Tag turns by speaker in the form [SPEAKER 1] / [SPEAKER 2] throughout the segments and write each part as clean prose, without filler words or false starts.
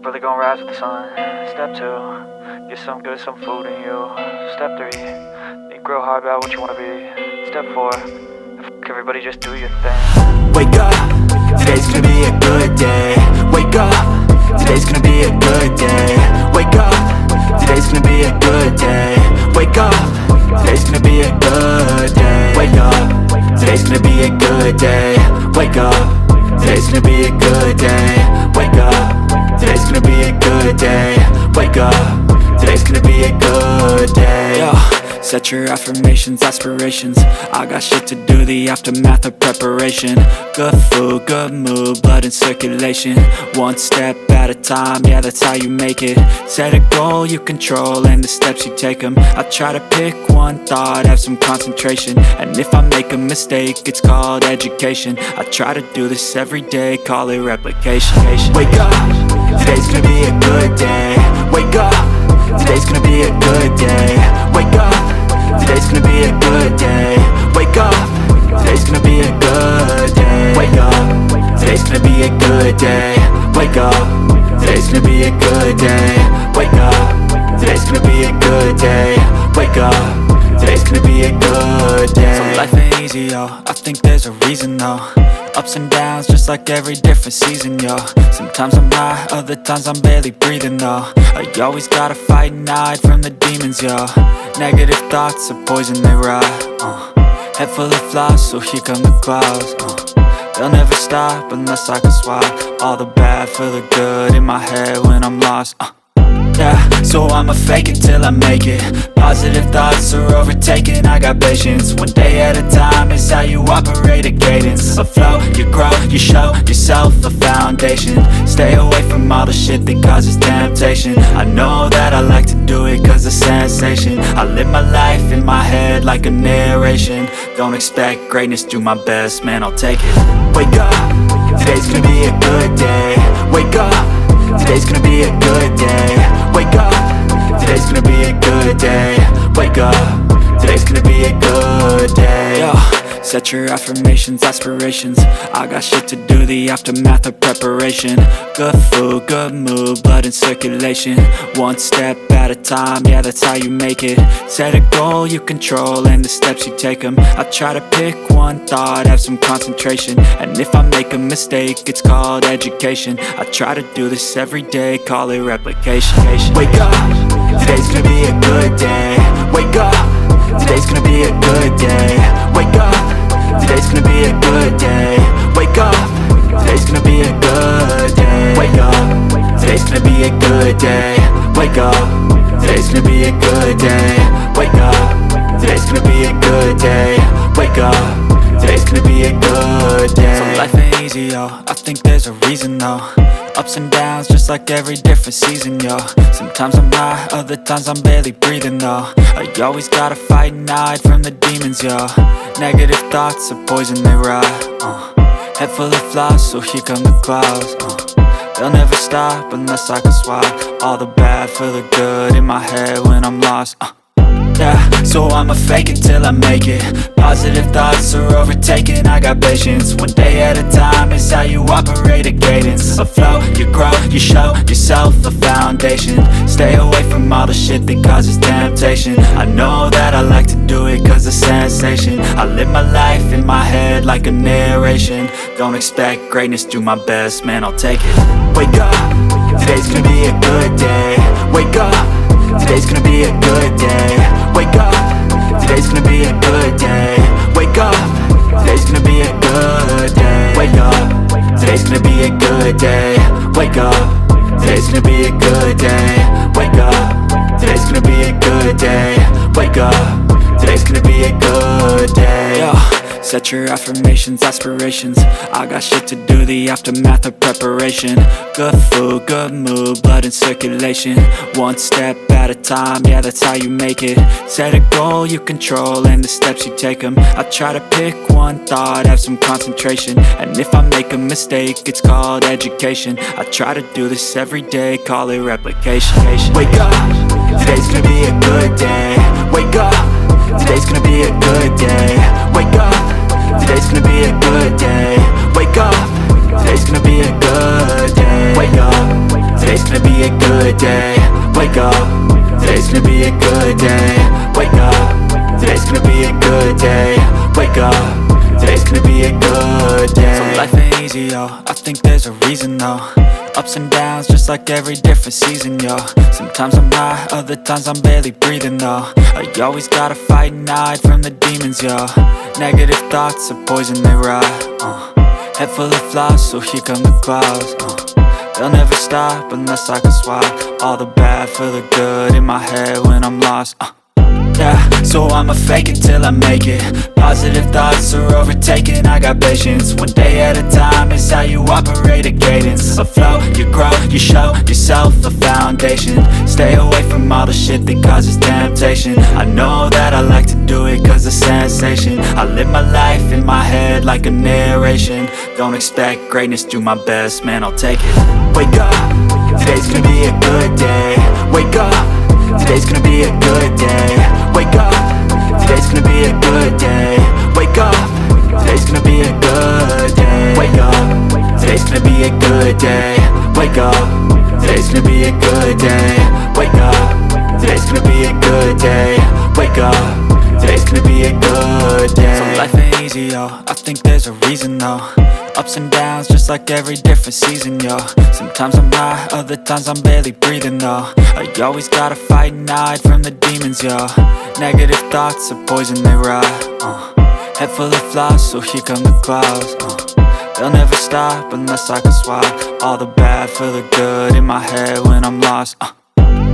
[SPEAKER 1] Really gonna rise with the sun. Step 2, get some good, some food in you. Step 3, think real hard about what you wanna be. Step 4, everybody just do your thing.
[SPEAKER 2] Wake up, today's gonna be a good day. Wake up, today's gonna be a good day. Wake up, today's gonna be a good day. Wake up, today's gonna be a good day. Wake up, today's gonna be a good day. Wake up, today's gonna be a good day. Wake up, today's gonna be a good day. Wake up, today's gonna be a good day. Yo, set your affirmations, aspirations. I got shit to do, the aftermath of preparation. Good food, good mood, blood in circulation. One step at a time, yeah, that's how you make it. Set a goal you control and the steps you take them. I try to pick one thought, have some concentration. And if I make a mistake, it's called education. I try to do this every day, call it replication. Wake up, today's gonna be a good day. Wake up, today's gonna be a good day. Wake up, today's gonna be a good day. Wake up, today's gonna be a good day. Wake up, today's gonna be a good day. Wake up, today's gonna be a good day. Wake up, today's gonna be a good day. Wake up, today's gonna be a good day. So life ain't easy, yo, I think there's a reason though. Ups and downs, just like every different season, yo. Sometimes I'm high, other times I'm barely breathing, though. You always gotta fight and hide from the demons, yo. Negative thoughts are poison, they rot. Head full of flies, so here come the clouds. They'll never stop unless I can swap all the bad for the good in my head when I'm lost. Yeah, so I'ma fake it till I make it. Positive thoughts are overtaken, I got patience. One day at a time is how you operate a cadence. A flow, you grow, you show yourself a foundation. Stay away from all the shit that causes temptation. I know that I like to do it cause it's sensation. I live my life in my head like a narration. Don't expect greatness, do my best, man, I'll take it. Wake up, today's gonna be a good day. Wake up, today's gonna be a good day. Wake up, today's gonna be a good day. Wake up, today's gonna be a good day. Yo, set your affirmations, aspirations. I got shit to do, the aftermath of preparation. Good food, good mood, blood in circulation. One step at a time, yeah, that's how you make it. Set a goal you control and the steps you take them. I try to pick one thought, have some concentration. And if I make a mistake, it's called education. I try to do this every day, call it replication. Wake up, today's gonna be a good day. Wake up, today's gonna be a good day. Wake up, today's gonna be a good day. Wake up, today's gonna be a good day. Wake up, today's gonna be a good day. Wake up, today's gonna be a good day. Wake up, today's gonna be a good day. Wake up, today's gonna be a good day. So life ain't easy, yo, I think there's a reason though. Ups and downs, just like every different season, yo. Sometimes I'm high, other times I'm barely breathing, though. You always gotta fight and hide from the demons, yo. Negative thoughts are poison, they rot. Head full of flies, so here come the clouds. They'll never stop unless I can swap all the bad for the good in my head when I'm lost. Yeah, so I'ma fake it till I make it. Positive thoughts are overtaken, I got patience. One day at a time is how you operate a cadence. A flow, you grow, you show yourself a foundation. Stay away from all the shit that causes temptation. I know that I like to do it cause it's sensation. I live my life in my head like a narration. Don't expect greatness, do my best, man, I'll take it. Wake up, today's gonna be a good day. Wake up, today's gonna be a good day. Wake up, today's gonna be a good day. Wake up, today's gonna be a good day. Wake up, today's gonna be a good day. Wake up, today's gonna be a good day. Wake up, today's gonna be a good day. Wake up, today's gonna be a good day. Yo, set your affirmations, aspirations. I got shit to do, the aftermath of preparation. Good food, good mood, blood in circulation. One step at a time, yeah, that's how you make it. Set a goal you control and the steps you take them. I try to pick one thought, have some concentration. And if I make a mistake, it's called education. I try to do this every day, call it replication. Wake up, today's gonna be a good day. Wake up, today's gonna be a good day. Wake up, today's gonna be a good day. Wake up, today's gonna be a good day. Wake up, today's today's gonna be a good day. Wake up, today's gonna be a good day. Wake up, today's gonna be a good day. Wake up, today's gonna be a good day. So life ain't easy, yo, I think there's a reason though. Ups and downs, just like every different season, yo. Sometimes I'm high, other times I'm barely breathing, though. I always gotta fight and hide from the demons, yo. Negative thoughts are poison, they rot. Head full of flaws, so here come the clouds. They'll never stop unless I can swap all the bad for the good in my head when I'm lost. Yeah, so I'ma fake it till I make it. Positive thoughts are overtaken, I got patience. One day at a time is how you operate a cadence. A flow, you grow, you show yourself a foundation. Stay away from all the shit that causes temptation. I know that I like to do it cause it's sensation. I live my life in my head like a narration. Don't expect greatness, do my best, man, I'll take it. Wake up, today's gonna be a good day. Wake up, today's gonna be a good day. Wake up, today's gonna be a good day. Wake up, today's gonna be a good day. Wake up, today's gonna be a good day. Wake up, today's gonna be a good day. Wake up, today's gonna be a good day. Wake up, today's gonna be a good day. So life ain't easy, yo, I think there's a reason though. Ups and downs, just like every different season, yo. Sometimes I'm high, other times I'm barely breathing, though. I always gotta fight and hide from the demons, yo. Negative thoughts are poison, they rot. Head full of flaws, so here come the clouds. They'll never stop unless I can swap all the bad for the good in my head when I'm lost.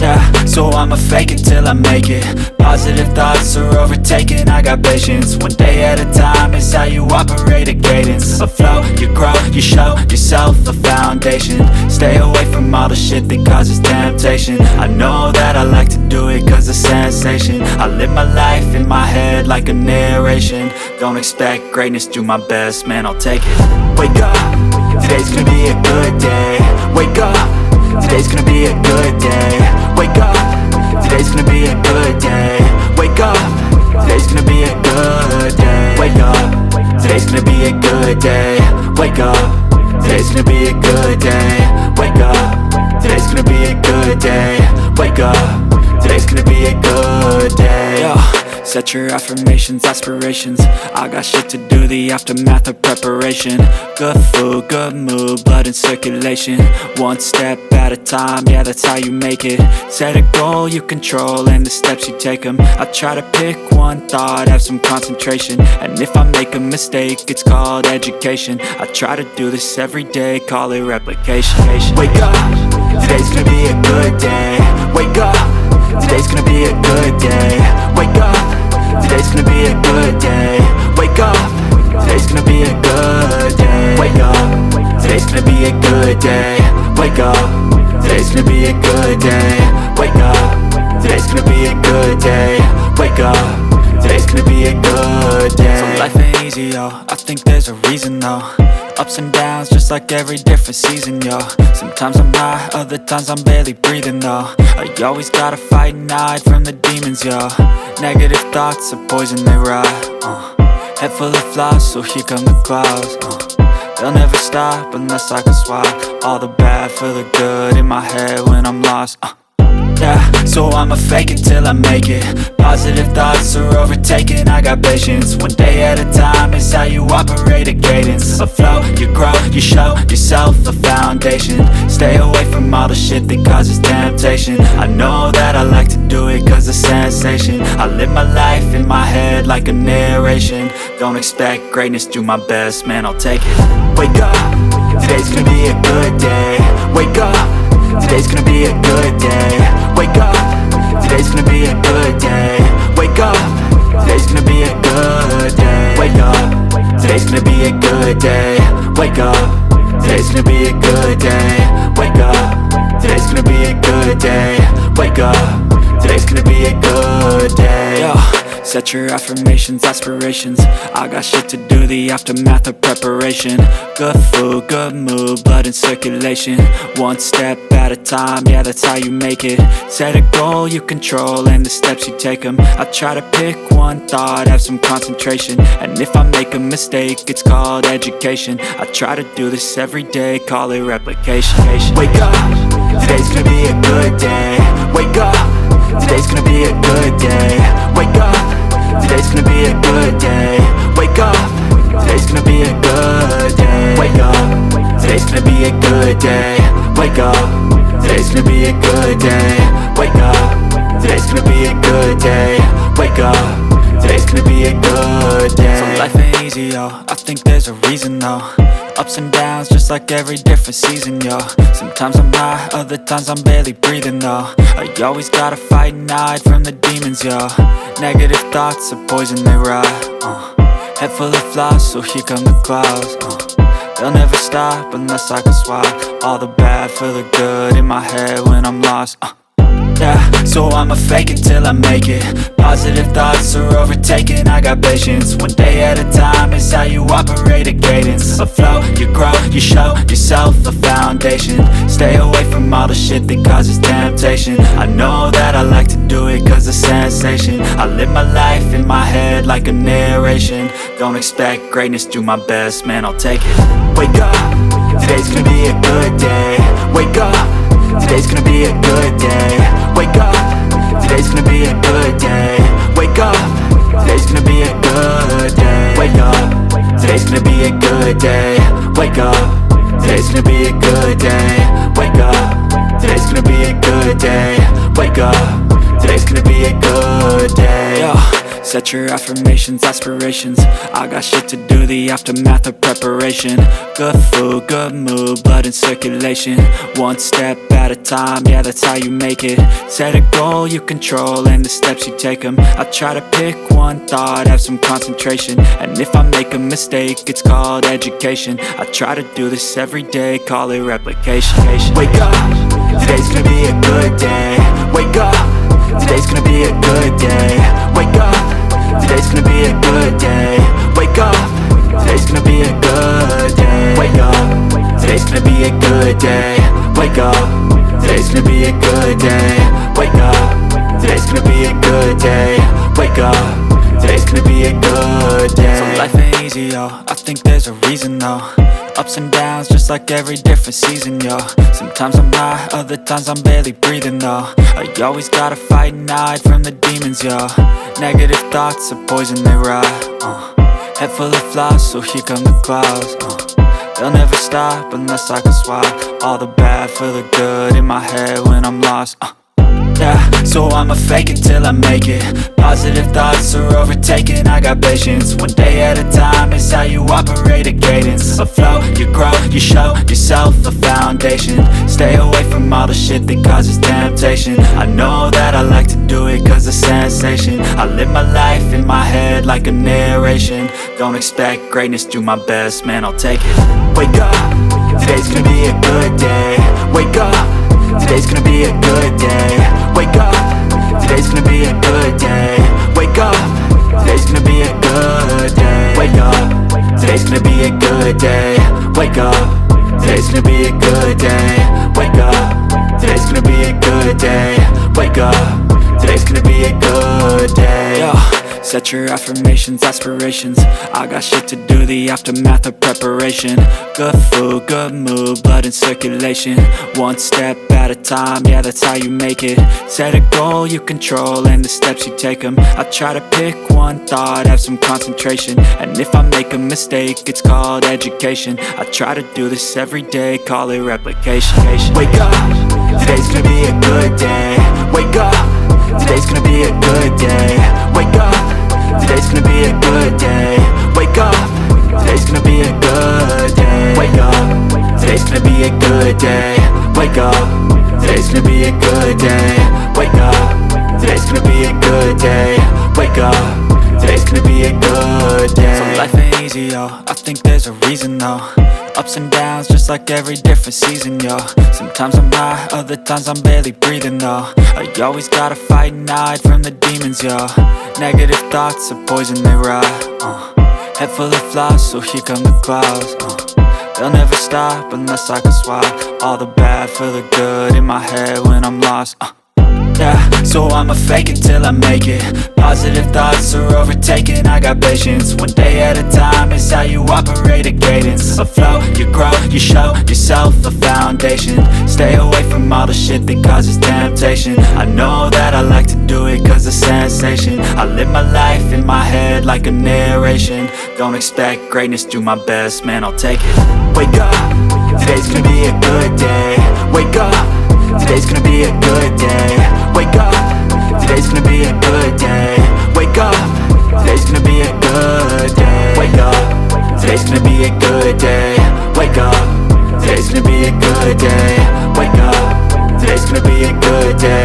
[SPEAKER 2] Yeah, so I'ma fake it till I make it. Positive thoughts are overtaken, I got patience. One day at a time is how you operate a cadence. A flow, you grow, you show yourself a foundation. Stay away from all the shit that causes temptation. I know that I like to do it cause it's sensation. I live my life in my head like a narration. Don't expect greatness, do my best, man, I'll take it. Wake up, today's gonna be a good day. Wake up, today's gonna be a good day. Wake up, today's gonna be a good day. Wake up, today's gonna be a good day. Wake up, today's gonna be a good day. Wake up, today's gonna be a good day. Wake up, today's gonna be a good day. Wake up, today's gonna be a good day. Yo, set your affirmations, aspirations. I got shit to do, the aftermath of preparation. Good food, good mood, blood in circulation. One step at a time, yeah, that's how you make it. Set a goal you control and the steps you take them. I try to pick one thought, have some concentration. And if I make a mistake, it's called education. I try to do this every day, call it replication. Wake up, today's gonna be a good day. Wake up, today's gonna be a good day. Wake up, today's gonna be a good day. Wake up, today's gonna be a good day. Wake up, today's gonna be a good day. Wake up, today's gonna be a good day. Wake up, today's gonna be a good day. Wake up, today's gonna be a good day. So life ain't easy, yo, I think there's a reason though. Ups and downs, just like every different season, yo. Sometimes I'm high, other times I'm barely breathing, though. I always gotta fight and hide from the demons, yo. Negative thoughts are poison, they rot. Head full of flaws, so here come the clouds. They'll never stop unless I can swap all the bad for the good in my head when I'm lost. Yeah, so I'ma fake it till I make it. Positive thoughts are overtaken, I got patience. One day at a time is how you operate a cadence. A flow, you grow, you show yourself a foundation. Stay away from all the shit that causes temptation. I know that I like to do it cause it's sensation. I live my life in my head like a narration. Don't expect greatness, do my best, man, I'll take it. Wake up, today's gonna be a good day. Wake up, today's gonna be a good day. Wake up, today's gonna be a good day. Wake up, today's gonna be a good day. Wake up, today's gonna be a good day. Wake up, today's gonna be a good day. Wake up, today's gonna be a good day. Wake up, today's gonna be a good day. Yo, set your affirmations, aspirations. I got shit to do, the aftermath of preparation. Good food, good mood, blood in circulation. One step at a time, yeah, that's how you make it. Set a goal you control and the steps you take them. I try to pick one thought, have some concentration. And if I make a mistake, it's called education. I try to do this every day, call it replication. Wake up, today's gonna be a good day. Wake up, today's gonna be a good day. Wake up, today's gonna be a good day. Wake up, today's gonna be a good day. Wake up, today's gonna be a good day. Wake up, today's gonna be a good day. Wake up, today's gonna be a good day. Wake up, today's gonna be a good day. So life ain't easy, yo, I think there's a reason though. Ups and downs, just like every different season, yo. Sometimes I'm high, other times I'm barely breathing, though. You always gotta fight and hide from the demons, yo. Negative thoughts are poison, they rot. Head full of flies, so here come the clouds. They'll never stop unless I can swap all the bad for the good in my head when I'm lost. Yeah, so I'ma fake it till I make it. Positive thoughts are overtaken, I got patience. One day at a time is how you operate a cadence. A flow, you grow, you show yourself a foundation. Stay away from all the shit that causes temptation. I know that I like to do it cause it's sensation. I live my life in my head like a narration. Don't expect greatness, do my best, man, I'll take it. Wake up, today's gonna be a good day. Wake up, today's gonna be a good day. Wake up, today's gonna be a good day. Wake up, today's gonna be a good day. Wake up, today's gonna be a good day. Wake up, today's gonna be a good day. Wake up, today's gonna be a good day. Wake up, today's gonna be a good day. Yo, set your affirmations, aspirations. I got shit to do, the aftermath of preparation. Good food, good mood, blood in circulation. One step at a time, yeah, that's how you make it. Set a goal you control and the steps you take them. I try to pick one thought, have some concentration. And if I make a mistake, it's called education. I try to do this every day, call it replication. Wake up, today's gonna be a good day. Wake up, today's gonna be a good day. Wake up, today's gonna be a good day. Wake up, today's gonna be a good day. Wake up, today's gonna be a good day. Wake up, today's gonna be a good day. Wake up, today's gonna be a good day. Wake up, today's gonna be a good day. So life ain't easy, yo, I think there's a reason though. Ups and downs, just like every different season, yo. Sometimes I'm high, other times I'm barely breathing, though. You always gotta fight and hide from the demons, yo. Negative thoughts are poison, they rot. Head full of flies, so here come the clouds. They'll never stop unless I can swap all the bad for the good in my head when I'm lost. Yeah, so I'ma fake it till I make it. Positive thoughts are overtaken, I got patience. One day at a time is how you operate a cadence. A flow, you grow, you show yourself a foundation. Stay away from all the shit that causes temptation. I know that I like to do it cause it's sensation. I live my life in my head like a narration. Don't expect greatness, do my best, man, I'll take it. Wake up, today's gonna be a good day. Wake up, today's gonna be a good day. Wake up, today's gonna be a good day. Wake up, today's gonna be a good day. Wake up, today's gonna be a good day. Wake up, today's gonna be a good day. Wake up, today's gonna be a good day. Wake up, today's gonna be a good day. Yo, set your affirmations, aspirations. I got shit to do, the aftermath of preparation. Good food, good mood, blood in circulation. One step at a time, yeah, that's how you make it. Set a goal you control and the steps you take them. I try to pick one thought, have some concentration. And if I make a mistake, it's called education. I try to do this every day, call it replication. Wake up, today's gonna be a good day. Wake up, today's gonna be a good day. Wake up, today's gonna be a good day. Wake up, today's gonna be a good day. Wake up, today's gonna be a good day. Wake up, today's gonna be a good day. Wake up, today's gonna be a good day. Wake up, today's gonna be a good day. So life ain't easy, yo, I think there's a reason though. Ups and downs, just like every different season, yo. Sometimes I'm high, other times I'm barely breathing, though. You always gotta fight and hide from the demons, yo. Negative thoughts are poison, they rot. Head full of flies, so here come the clouds. They'll never stop unless I can swap all the bad for the good in my head when I'm lost. Yeah, so I'ma fake it till I make it. Positive thoughts are overtaken, I got patience. One day at a time is how you operate a cadence. A flow, you grow, you show yourself a foundation. Stay away from all the shit that causes temptation. I know that I like to do it cause it's sensation. I live my life in my head like a narration. Don't expect greatness, do my best, man, I'll take it. Wake up, today's gonna be a good day. Wake up, today's gonna be a good day. Wake up, today's gonna be a good day. Wake up, today's gonna be a good day. Wake up, today's gonna be a good day. Wake up, today's gonna be a good day. Wake up, today's gonna be a good day.